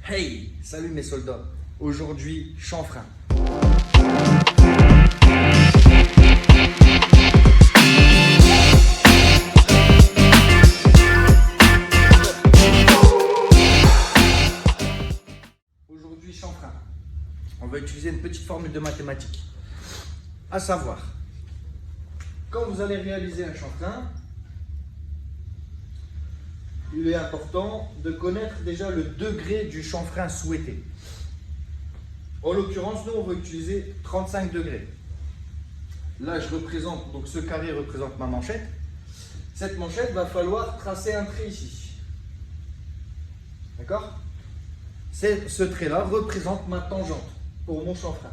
Hey, salut mes soldats. Aujourd'hui, chanfrein. Aujourd'hui, chanfrein. On va utiliser une petite formule de mathématiques. À savoir, quand vous allez réaliser un chanfrein, il est important de connaître déjà le degré du chanfrein souhaité. En l'occurrence, nous, on va utiliser 35 degrés. Là, je représente, donc ce carré représente ma manchette. Cette manchette, va falloir tracer un trait ici. D'accord? Ce trait-là représente ma tangente pour mon chanfrein.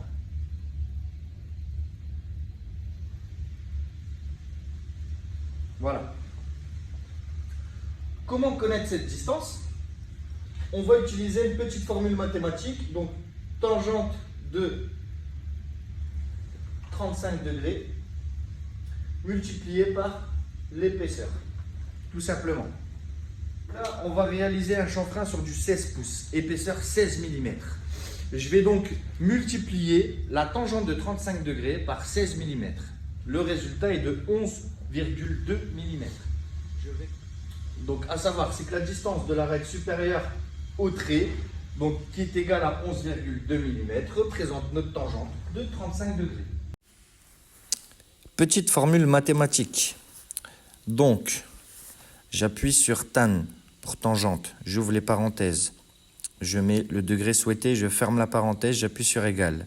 Voilà. Comment connaître cette distance? On va utiliser une petite formule mathématique, donc tangente de 35 degrés multiplié par l'épaisseur, tout simplement. Là, on va réaliser un chanfrein sur du 16 pouces, épaisseur 16 mm. Je vais donc multiplier la tangente de 35 degrés par 16 mm. Le résultat est de 11,2 mm. Donc, à savoir, c'est que la distance de la règle supérieure au trait, donc qui est égale à 11,2 mm, représente notre tangente de 35 degrés. Petite formule mathématique. Donc, j'appuie sur tan pour tangente. J'ouvre les parenthèses. Je mets le degré souhaité, je ferme la parenthèse, j'appuie sur égal.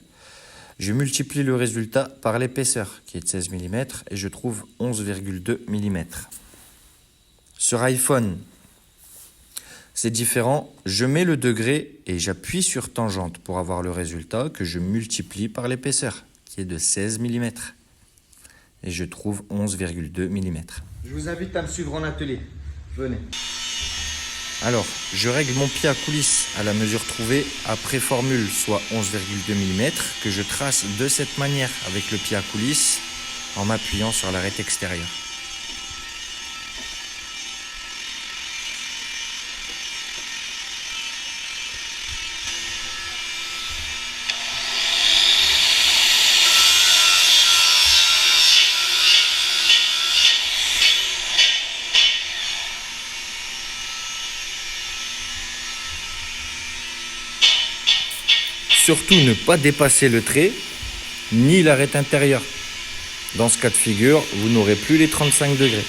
Je multiplie le résultat par l'épaisseur, qui est de 16 mm, et je trouve 11,2 mm. Sur iPhone, c'est différent. Je mets le degré et j'appuie sur tangente pour avoir le résultat que je multiplie par l'épaisseur, qui est de 16 mm. Et je trouve 11,2 mm. Je vous invite à me suivre en atelier. Venez. Alors, je règle mon pied à coulisse à la mesure trouvée après formule, soit 11,2 mm, que je trace de cette manière avec le pied à coulisse en m'appuyant sur l'arête extérieure. Surtout ne pas dépasser le trait, ni l'arête intérieure. Dans ce cas de figure, vous n'aurez plus les 35 degrés.